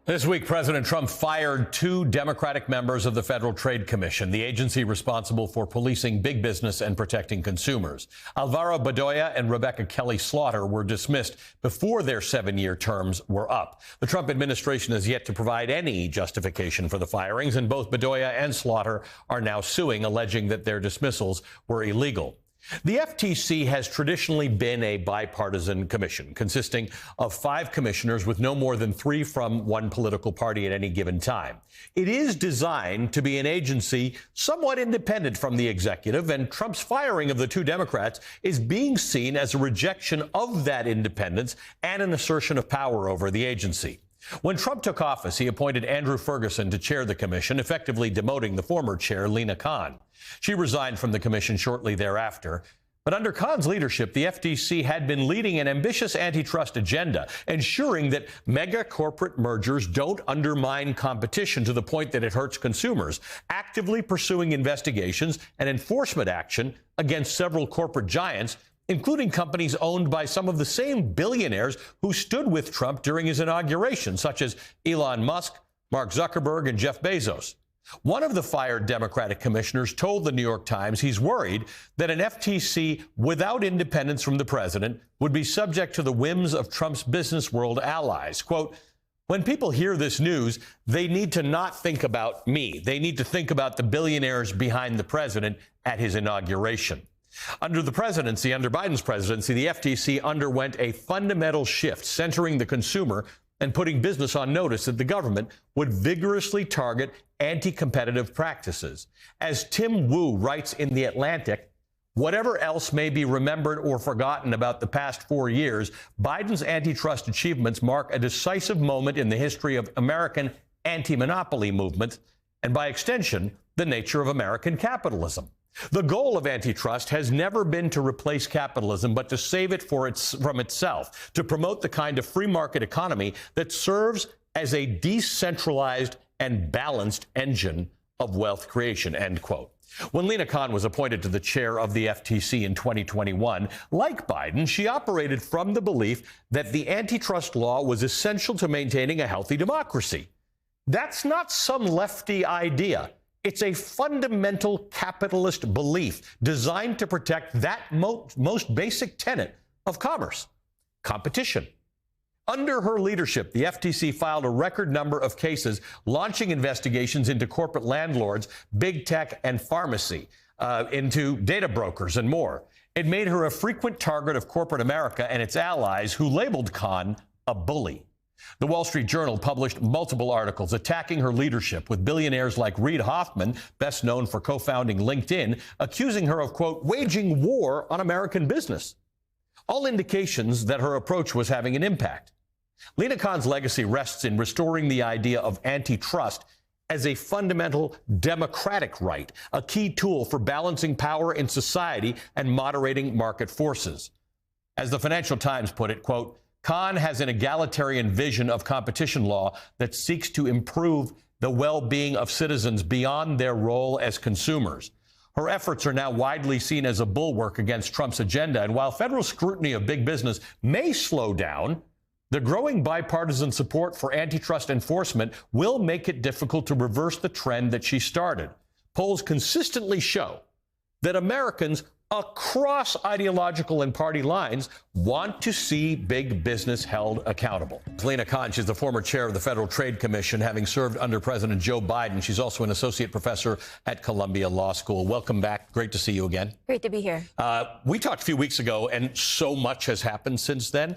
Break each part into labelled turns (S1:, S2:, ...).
S1: This week, President Trump fired two Democratic members of the Federal Trade Commission, the agency responsible for policing big business and protecting consumers. Alvaro Bedoya and Rebecca Kelly Slaughter were dismissed before their 7-year terms were up. The Trump administration has yet to provide any justification for the firings, and both Bedoya and Slaughter are now suing, alleging that their dismissals were illegal. The FTC has traditionally been a bipartisan commission consisting of 5 commissioners with no more than 3 from one political party at any given time. It is designed to be an agency somewhat independent from the executive, and Trump's firing of the 2 Democrats is being seen as a rejection of that independence and an assertion of power over the agency. When Trump took office, he appointed Andrew Ferguson to chair the commission, effectively demoting the former chair, Lina Khan. She resigned from the commission shortly thereafter. But under Khan's leadership, the FTC had been leading an ambitious antitrust agenda, ensuring that mega corporate mergers don't undermine competition to the point that it hurts consumers, actively pursuing investigations and enforcement action against several corporate giants, including companies owned by some of the same billionaires who stood with Trump during his inauguration, such as Elon Musk, Mark Zuckerberg, and Jeff Bezos. One of the fired Democratic commissioners told the New York Times he's worried that an FTC without independence from the president would be subject to the whims of Trump's business world allies. Quote, "When people hear this news, they need to not think about me. They need to think about the billionaires behind the president at his inauguration." Under Biden's presidency, the FTC underwent a fundamental shift, centering the consumer and putting business on notice that the government would vigorously target anti-competitive practices. As Tim Wu writes in The Atlantic, whatever else may be remembered or forgotten about the past 4 years, Biden's antitrust achievements mark a decisive moment in the history of American anti-monopoly movements and, by extension, the nature of American capitalism. The goal of antitrust has never been to replace capitalism, but to save it from itself, to promote the kind of free market economy that serves as a decentralized and balanced engine of wealth creation, end quote. When Lina Khan was appointed to the chair of the FTC in 2021, like Biden, she operated from the belief that the antitrust law was essential to maintaining a healthy democracy. That's not some lefty idea. It's a fundamental capitalist belief designed to protect that most basic tenet of commerce, competition. Under her leadership, the FTC filed a record number of cases, launching investigations into corporate landlords, big tech, and pharmacy, into data brokers and more. It made her a frequent target of corporate America and its allies, who labeled Khan a bully. The Wall Street Journal published multiple articles attacking her leadership, with billionaires like Reid Hoffman, best known for co-founding LinkedIn, accusing her of, quote, waging war on American business. All indications that her approach was having an impact. Lina Khan's legacy rests in restoring the idea of antitrust as a fundamental democratic right, a key tool for balancing power in society and moderating market forces. As the Financial Times put it, quote, Khan has an egalitarian vision of competition law that seeks to improve the well-being of citizens beyond their role as consumers. Her efforts are now widely seen as a bulwark against Trump's agenda, and while federal scrutiny of big business may slow down, the growing bipartisan support for antitrust enforcement will make it difficult to reverse the trend that she started. Polls consistently show that Americans across ideological and party lines want to see big business held accountable. Lina Khan, she's the former chair of the Federal Trade Commission, having served under President Joe Biden. She's also an associate professor at Columbia Law School. Welcome back. Great to see you again.
S2: Great to be here.
S1: We talked a few weeks ago, and so much has happened since then,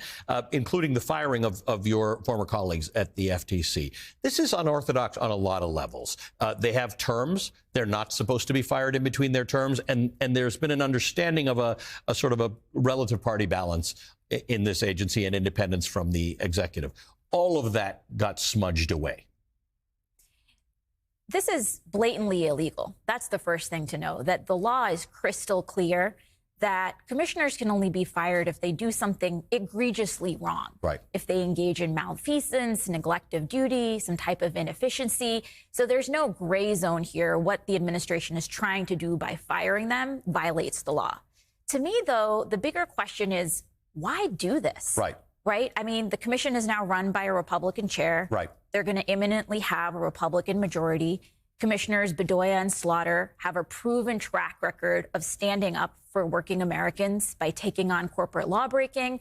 S1: including the firing of your former colleagues at the FTC. This is unorthodox on a lot of levels. They have terms. They're not supposed to be fired in between their terms, and there's been an understanding of a sort of a relative party balance in this agency and independence from the executive. All of that got smudged away.
S2: This is blatantly illegal. That's the first thing to know, that the law is crystal clear that commissioners can only be fired if they do something egregiously wrong.
S1: Right.
S2: If they engage in malfeasance, neglect of duty, some type of inefficiency. So there's no gray zone here. What the administration is trying to do by firing them violates the law. To me, though, the bigger question is, why do this?
S1: Right.
S2: right? I mean, the commission is now run by a Republican chair.
S1: Right.
S2: They're going to imminently have a Republican majority. Commissioners Bedoya and Slaughter have a proven track record of standing up for working Americans by taking on corporate lawbreaking.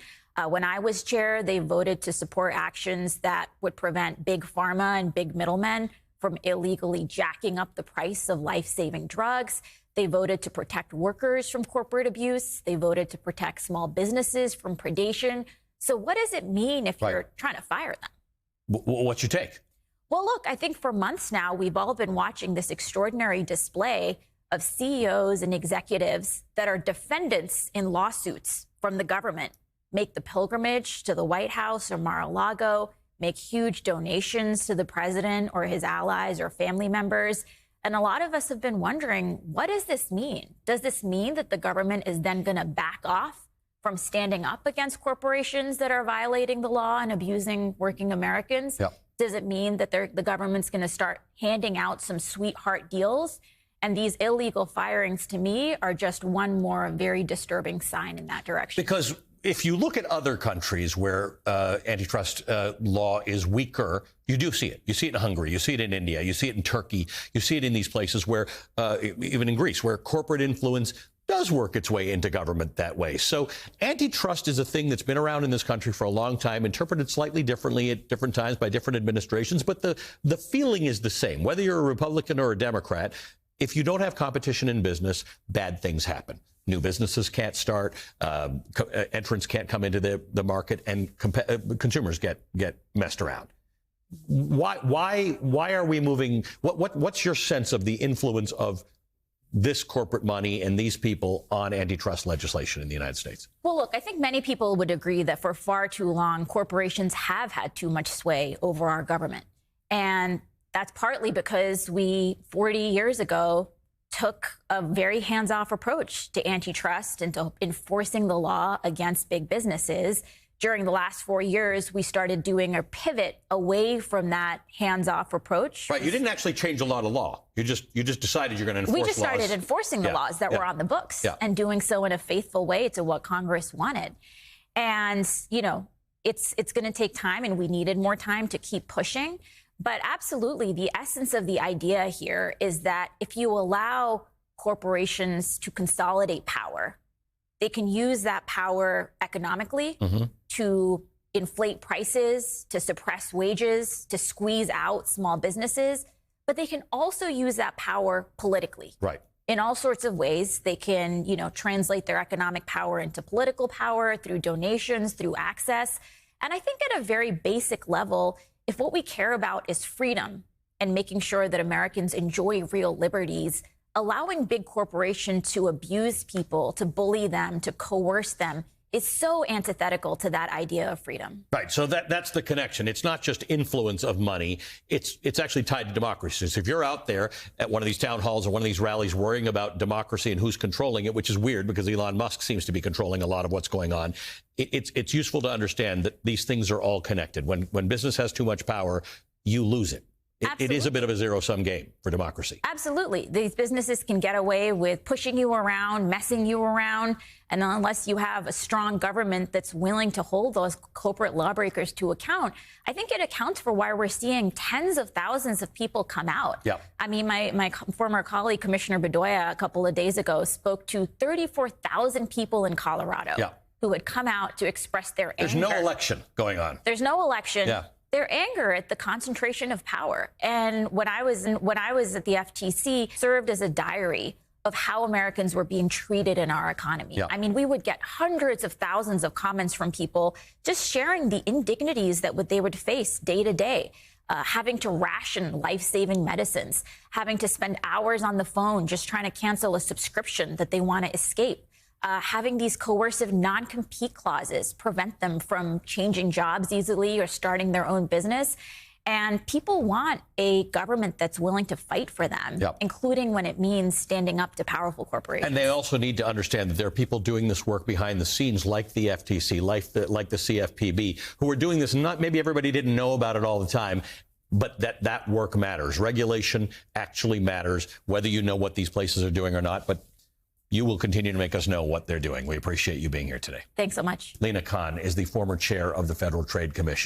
S2: When I was chair, they voted to support actions that would prevent big pharma and big middlemen from illegally jacking up the price of life-saving drugs. They voted to protect workers from corporate abuse. They voted to protect small businesses from predation. So what does it mean if you're trying to fire them?
S1: What's your take?
S2: Well, look, I think for months now, we've all been watching this extraordinary display of CEOs and executives that are defendants in lawsuits from the government make the pilgrimage to the White House or Mar-a-Lago, make huge donations to the president or his allies or family members. And a lot of us have been wondering, what does this mean? Does this mean that the government is then going to back off from standing up against corporations that are violating the law and abusing working Americans?
S1: Yep.
S2: Does it mean that the government's going to start handing out some sweetheart deals? And these illegal firings, to me, are just one more very disturbing sign in that direction.
S1: Because if you look at other countries where antitrust law is weaker, you do see it. You see it in Hungary. You see it in India. You see it in Turkey. You see it in these places where, even in Greece, where corporate influence does work its way into government that way. So antitrust is a thing that's been around in this country for a long time, interpreted slightly differently at different times by different administrations. But the feeling is the same. Whether you're a Republican or a Democrat, if you don't have competition in business, bad things happen. New businesses can't start, entrants can't come into the market, and consumers get messed around. Why are we moving? What's your sense of the influence of this corporate money and these people on antitrust legislation in the United States?
S2: Well, look, I think many people would agree that for far too long, corporations have had too much sway over our government. And that's partly because we, 40 years ago, took a very hands-off approach to antitrust and to enforcing the law against big businesses. During the last 4 years, we started doing a pivot away from that hands-off approach.
S1: Right. You didn't actually change a lot of law. You just decided you're going to enforce laws.
S2: We just started enforcing the laws that were on the books and doing so in a faithful way to what Congress wanted. And, you know, it's going to take time, and we needed more time to keep pushing. But absolutely, the essence of the idea here is that if you allow corporations to consolidate power, they can use that power economically to inflate prices, to suppress wages, to squeeze out small businesses. But they can also use that power politically. Right. In all sorts of ways. They can, you know, translate their economic power into political power through donations, through access. And I think at a very basic level, if what we care about is freedom and making sure that Americans enjoy real liberties, allowing big corporations to abuse people, to bully them, to coerce them is so antithetical to that idea of freedom.
S1: Right. So that's the connection. It's not just influence of money. It's actually tied to democracy. So if you're out there at one of these town halls or one of these rallies worrying about democracy and who's controlling it, which is weird because Elon Musk seems to be controlling a lot of what's going on, it's useful to understand that these things are all connected. When business has too much power, you lose it. It is a bit of a zero-sum game for democracy.
S2: Absolutely. These businesses can get away with pushing you around, messing you around. And unless you have a strong government that's willing to hold those corporate lawbreakers to account, I think it accounts for why we're seeing tens of thousands of people come out. Yep. I mean, my former colleague, Commissioner Bedoya, a couple of days ago spoke to 34,000 people in Colorado who had come out to express their anger.
S1: There's no election going on.
S2: There's no election.
S1: Yeah.
S2: Their anger at the concentration of power. And when I was at the FTC, served as a diary of how Americans were being treated in our economy. Yeah. I mean, we would get hundreds of thousands of comments from people just sharing the indignities that they would face day to day. Having to ration life-saving medicines, having to spend hours on the phone just trying to cancel a subscription that they want to escape. Having these coercive non-compete clauses prevent them from changing jobs easily or starting their own business. And people want a government that's willing to fight for them, including when it means standing up to powerful corporations. And
S1: they also need to understand that there are people doing this work behind the scenes, like the FTC, like the CFPB, who are doing this. Not maybe everybody didn't know about it all the time, but that work matters. Regulation actually matters, whether you know what these places are doing or not. But you will continue to make us know what they're doing. We appreciate you being here today.
S2: Thanks so much.
S1: Lina Khan is the former chair of the Federal Trade Commission.